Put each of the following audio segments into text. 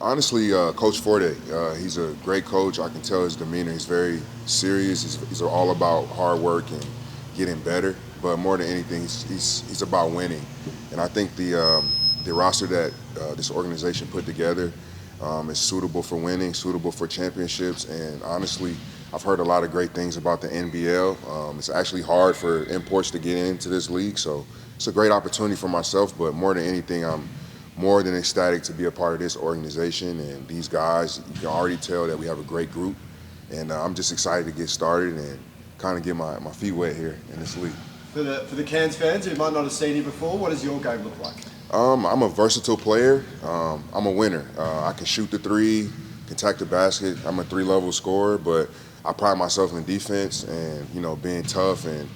Honestly, Coach Forde, he's a great coach. I can tell his demeanor. He's very serious. He's all about hard work and getting better. But more than anything, he's about winning. And I think the roster that this organization put together is suitable for winning, suitable for championships. And honestly, I've heard a lot of great things about the NBL. It's actually hard for imports to get into this league, so it's a great opportunity for myself. But more than anything, I'm more than ecstatic to be a part of this organization and these guys. You can already tell that we have a great group, and I'm just excited to get started and kind of get my feet wet here in this league. For the Cairns fans who might not have seen you before, what does your game look like? I'm a versatile player. I'm a winner. I can shoot the three, can attack the basket. I'm a three-level scorer, but I pride myself in defense and being tough and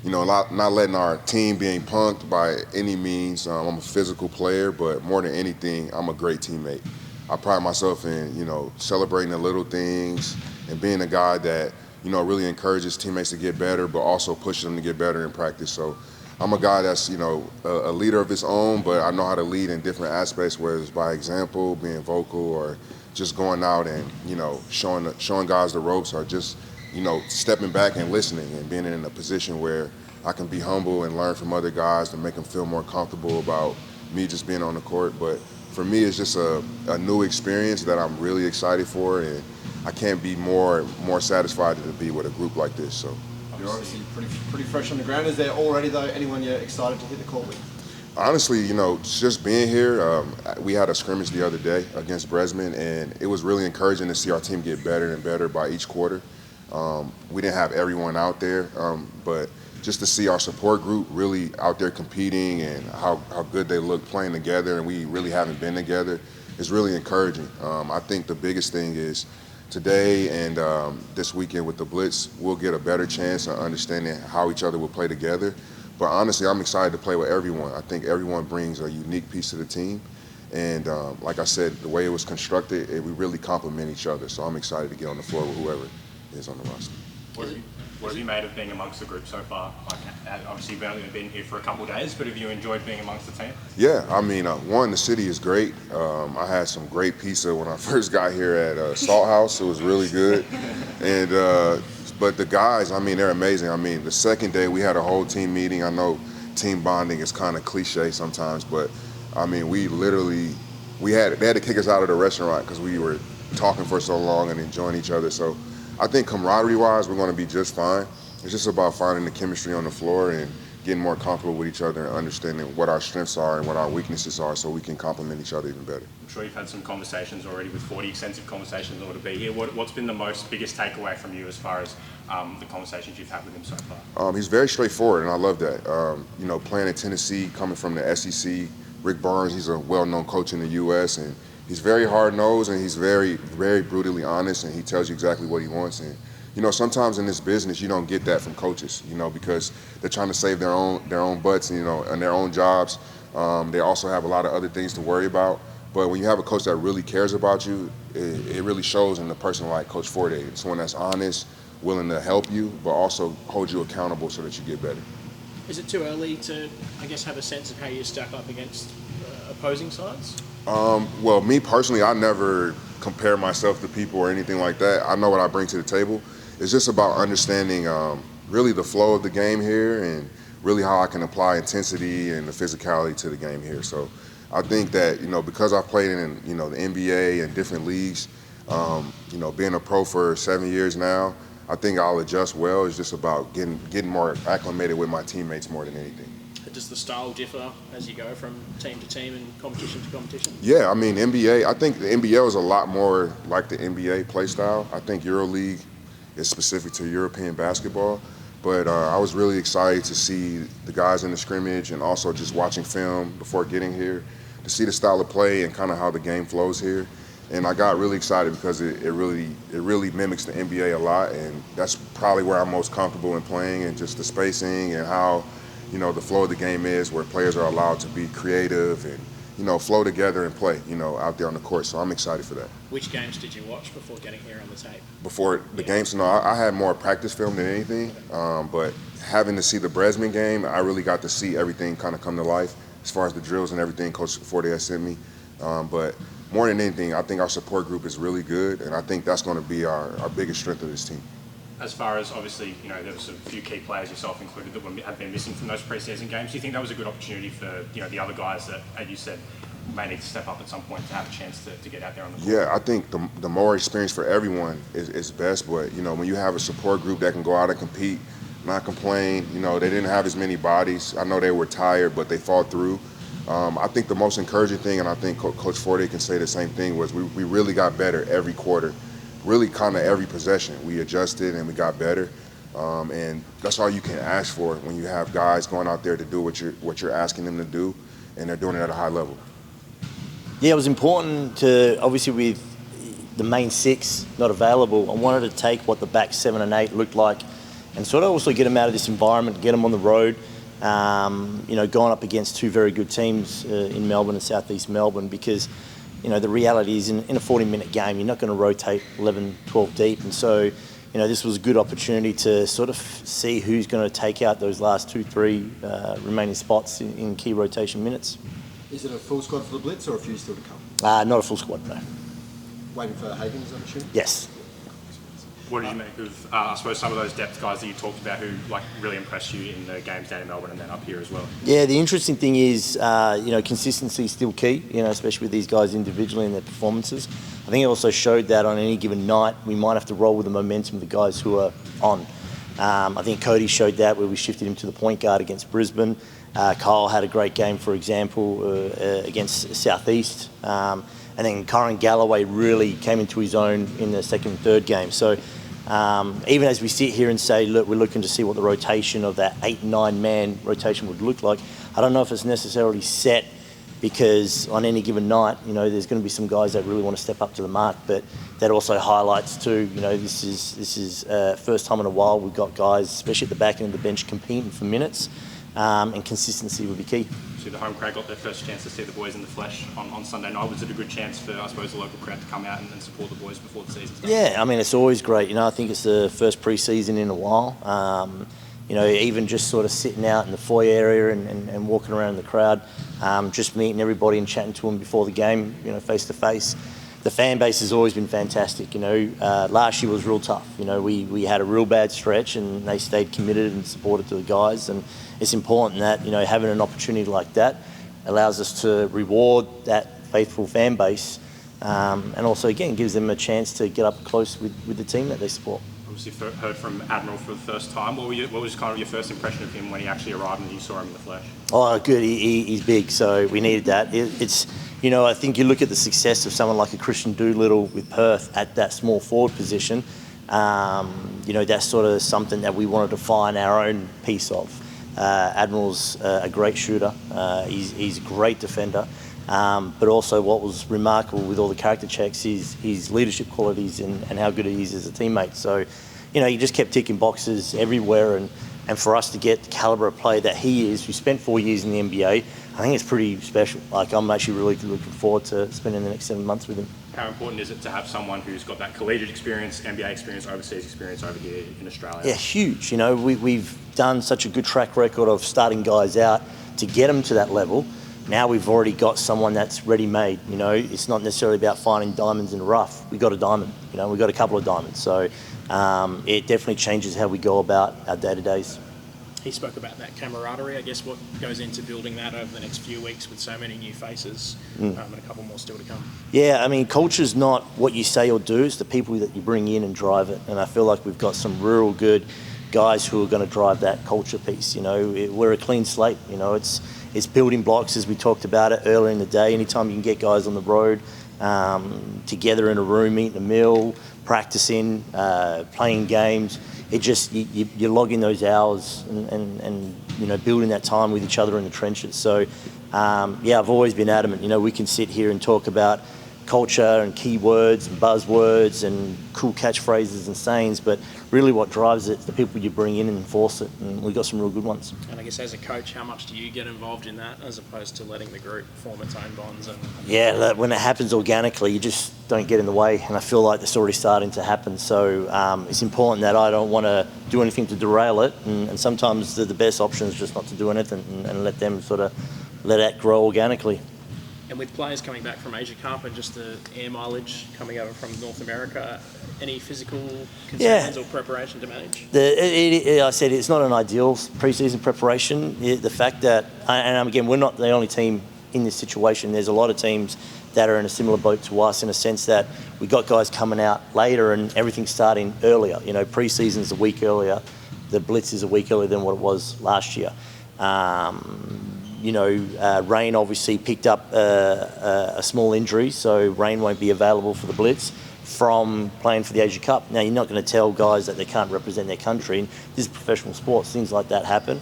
not letting our team being punked by any means. I'm a physical player, but more than anything, I'm a great teammate. I pride myself in celebrating the little things and being a guy that really encourages teammates to get better, but also pushes them to get better in practice. So I'm a guy that's a leader of his own, but I know how to lead in different aspects, whether it's by example, being vocal, or just going out and showing guys the ropes, or just stepping back and listening and being in a position where I can be humble and learn from other guys to make them feel more comfortable about me just being on the court. But for me, it's just a new experience that I'm really excited for, and I can't be more satisfied to be with a group like this. So you're obviously pretty fresh on the ground. Is there already though anyone you're excited to hit the court with? Honestly, just being here, we had a scrimmage the other day against Bresman, and it was really encouraging to see our team get better and better by each quarter. We didn't have everyone out there, but just to see our support group really out there competing and how good they look playing together, and we really haven't been together, is really encouraging. I think the biggest thing is today and this weekend with the Blitz, we'll get a better chance of understanding how each other will play together. But honestly, I'm excited to play with everyone. I think everyone brings a unique piece to the team. And like I said, the way it was constructed, we really complement each other. So I'm excited to get on the floor with whoever is on the roster. What have you made of being amongst the group so far? Obviously, you've only been here for a couple of days, but have you enjoyed being amongst the team? Yeah, I mean, one, the city is great. I had some great pizza when I first got here at Salt House. It was really good. And but the guys, I mean, they're amazing. I mean, the second day we had a whole team meeting. I know team bonding is kind of cliche sometimes, but I mean, they had to kick us out of the restaurant because we were talking for so long and enjoying each other. So I think camaraderie-wise, we're going to be just fine. It's just about finding the chemistry on the floor and getting more comfortable with each other and understanding what our strengths are and what our weaknesses are, so we can complement each other even better. I'm sure you've had some conversations already with Forde, extensive conversations in order to be here. What's been the biggest takeaway from you as far as the conversations you've had with him so far? He's very straightforward, and I love that. Playing in Tennessee, coming from the SEC, Rick Barnes, he's a well-known coach in the U.S., and he's very hard-nosed, and he's very, very brutally honest, and he tells you exactly what he wants. And sometimes in this business you don't get that from coaches, because they're trying to save their own butts, and their own jobs. They also have a lot of other things to worry about. But when you have a coach that really cares about you, it really shows in a person like Coach Forde. It's someone that's honest, willing to help you, but also hold you accountable so that you get better. Is it too early to, have a sense of how you stack up against opposing sides? Well, me personally, I never compare myself to people or anything like that. I know what I bring to the table. It's just about understanding really the flow of the game here and really how I can apply intensity and the physicality to the game here. So I think that, because I've played in, the NBA and different leagues, being a pro for 7 years now, I think I'll adjust well. It's just about getting more acclimated with my teammates more than anything. Does the style differ as you go from team to team and competition to competition? Yeah, I mean, I think the NBL is a lot more like the NBA play style. I think EuroLeague is specific to European basketball. But I was really excited to see the guys in the scrimmage and also just watching film before getting here to see the style of play and kind of how the game flows here. And I got really excited because it really mimics the NBA a lot, and that's probably where I'm most comfortable in playing, and just the spacing and how the flow of the game is, where players are allowed to be creative and flow together and play, out there on the court. So I'm excited for that. Which games did you watch before getting here on the tape? Before the games, no, I had more practice film than anything. But having to see the Bresman game, I really got to see everything kind of come to life as far as the drills and everything Coach Forde has sent me. But more than anything, I think our support group is really good, and I think that's going to be our biggest strength of this team. As far as, obviously, there was a few key players, yourself included, that have been missing from those preseason games. Do you think that was a good opportunity for, the other guys that, as you said, may need to step up at some point to have a chance to get out there on the court? Yeah, I think the more experience for everyone is best, but, when you have a support group that can go out and compete, not complain, they didn't have as many bodies. I know they were tired, but they fought through. I think the most encouraging thing, and I think Coach Forde can say the same thing, was we really got better every quarter. Really kind of every possession. We adjusted and we got better. And that's all you can ask for when you have guys going out there to do what you're asking them to do, and they're doing it at a high level. Yeah, it was important to, obviously with the main six not available, I wanted to take what the back 7 and 8 looked like and sort of also get them out of this environment, get them on the road, going up against two very good teams in Melbourne and Southeast Melbourne, because the reality is in a 40-minute game, you're not going to rotate 11, 12 deep. And so, this was a good opportunity to sort of see who's going to take out those last 2-3 remaining spots in key rotation minutes. Is it a full squad for the Blitz or a few still to come? Not a full squad, no. Waiting for Higgins, I'm assuming? Yes. What did you make of, I suppose, some of those depth guys that you talked about who really impressed you in the games down in Melbourne and then up here as well? Yeah, the interesting thing is, consistency is still key, especially with these guys individually and their performances. I think it also showed that on any given night, we might have to roll with the momentum of the guys who are on. I think Cody showed that where we shifted him to the point guard against Brisbane. Kyle had a great game, for example, against Southeast. And then Kyron Galloway really came into his own in the second and third game. So even as we sit here and say, look, we're looking to see what the rotation of that 8-9 man rotation would look like, I don't know if it's necessarily set, because on any given night, there's going to be some guys that really want to step up to the mark. But that also highlights too, this is first time in a while we've got guys, especially at the back end of the bench, competing for minutes, and consistency would be key. So the home crowd got their first chance to see the boys in the flesh on Sunday night. Was it a good chance for, I suppose, the local crowd to come out and support the boys before the season starts? Yeah, I mean, it's always great. I think it's the first pre-season in a while. Even just sort of sitting out in the foyer area and walking around the crowd, just meeting everybody and chatting to them before the game, face to face. The fan base has always been fantastic. Last year was real tough. We had a real bad stretch, and they stayed committed and supported to the guys. And it's important that having an opportunity like that allows us to reward that faithful fan base, and also again gives them a chance to get up close with the team that they support. Obviously heard from Admiral for the first time. What was kind of your first impression of him when he actually arrived and you saw him in the flesh? Oh, good. He's big, so we needed that. I think you look at the success of someone like a Christian Doolittle with Perth at that small forward position. That's sort of something that we wanted to find our own piece of. Admiral's a great shooter. He's a great defender. But also what was remarkable with all the character checks is his leadership qualities and how good he is as a teammate. So, he just kept ticking boxes everywhere. And for us to get the calibre of play that he is, who spent 4 years in the NBA, I think it's pretty special. I'm actually really looking forward to spending the next 7 months with him. How important is it to have someone who's got that collegiate experience, NBA experience, overseas experience over here in Australia? Yeah, huge. We've done such a good track record of starting guys out to get them to that level. Now we've already got someone that's ready-made. It's not necessarily about finding diamonds in the rough. We got a diamond. We got a couple of diamonds. So it definitely changes how we go about our day-to-days. He spoke about that camaraderie. I guess what goes into building that over the next few weeks with so many new faces and a couple more still to come. Yeah, I mean, culture's not what you say or do. It's the people that you bring in and drive it. And I feel like we've got some real good guys who are going to drive that culture piece. We're a clean slate. It's building blocks, as we talked about it earlier in the day. Anytime you can get guys on the road together in a room, eating a meal, practicing, playing games, it just you log in those hours and building that time with each other in the trenches. So I've always been adamant. We can sit here and talk about culture and keywords and buzzwords and cool catchphrases and sayings, but really what drives it is the people you bring in and enforce it, and we've got some real good ones. And I guess as a coach, how much do you get involved in that as opposed to letting the group form its own bonds? Yeah, when it happens organically, you just don't get in the way, and I feel like that's already starting to happen. So it's important that I don't want to do anything to derail it, and sometimes the best option is just not to do anything and let them sort of let it grow organically. And with players coming back from Asia Cup and just the air mileage coming over from North America, any physical concerns or preparation to manage? I said it's not an ideal preseason preparation. The fact that, and again, we're not the only team in this situation. There's a lot of teams that are in a similar boat to us in a sense that we got guys coming out later and everything's starting earlier. You know, preseason's a week earlier. The Blitz is a week earlier than what it was last year. Rain obviously picked up a small injury, so Rain won't be available for the Blitz from playing for the Asia Cup. Now, you're not going to tell guys that they can't represent their country. And this is professional sports. Things like that happen.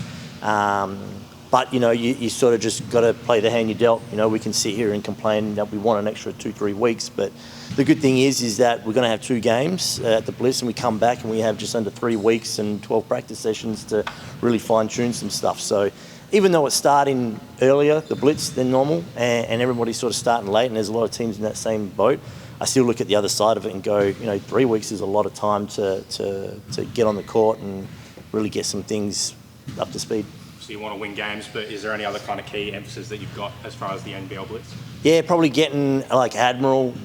But, you sort of just got to play the hand you dealt. We can sit here and complain that we want an extra 2-3 weeks. But the good thing is that we're going to have 2 games at the Blitz, and we come back and we have just under 3 weeks and 12 practice sessions to really fine-tune some stuff. So even though it's starting earlier, the Blitz, than normal, and everybody's sort of starting late, and there's a lot of teams in that same boat, I still look at the other side of it and go, 3 weeks is a lot of time to get on the court and really get some things up to speed. So you want to win games, but is there any other kind of key emphasis that you've got as far as the NBL Blitz? Yeah, probably getting like Admiral,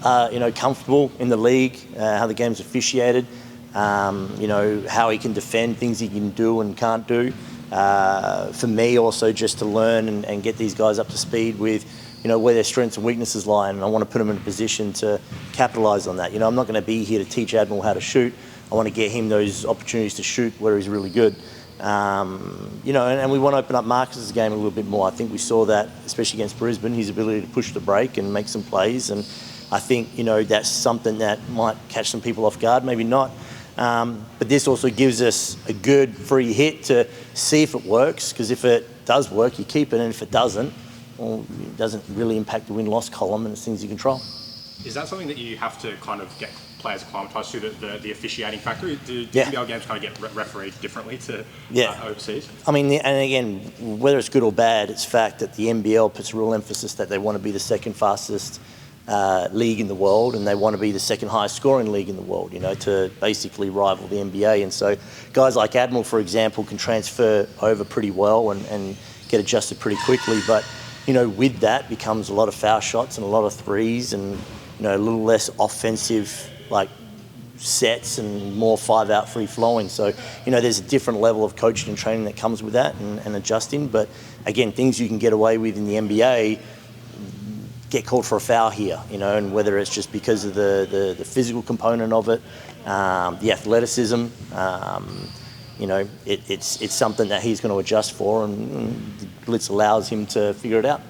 comfortable in the league, how the game's officiated, how he can defend, things he can do and can't do. For me, also just to learn and get these guys up to speed with, where their strengths and weaknesses lie, and I want to put them in a position to capitalise on that. I'm not going to be here to teach Admiral how to shoot. I want to get him those opportunities to shoot where he's really good. And we want to open up Marcus's game a little bit more. I think we saw that, especially against Brisbane, his ability to push the break and make some plays. And I think, that's something that might catch some people off guard, maybe not. But this also gives us a good free hit to see if it works, because if it does work, you keep it, and if it doesn't, well, it doesn't really impact the win-loss column, and it's things you control. Is that something that you have to kind of get players acclimatised to, the officiating factor? Do Yeah. NBL games kind of get refereed differently to overseas? I mean, and again, whether it's good or bad, it's fact that the NBL puts real emphasis that they want to be the second fastest league in the world, and they want to be the second highest scoring league in the world, to basically rival the NBA. And so guys like Admiral, for example, can transfer over pretty well and get adjusted pretty quickly. But, with that becomes a lot of foul shots and a lot of threes and, a little less offensive, like, sets and more 5-out free flowing. So, there's a different level of coaching and training that comes with that and adjusting. But again, things you can get away with in the NBA get called for a foul here, and whether it's just because of the physical component of it, the athleticism, it's something that he's going to adjust for, and the Blitz allows him to figure it out.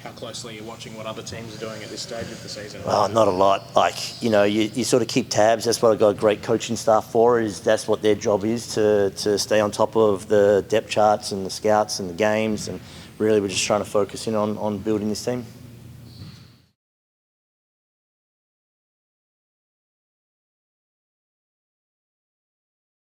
How closely are you watching what other teams are doing at this stage of the season? Oh, not a lot. Like, you sort of keep tabs. That's what I've got a great coaching staff for, is that's what their job is, to stay on top of the depth charts and the scouts and the games, and really we're just trying to focus in on building this team.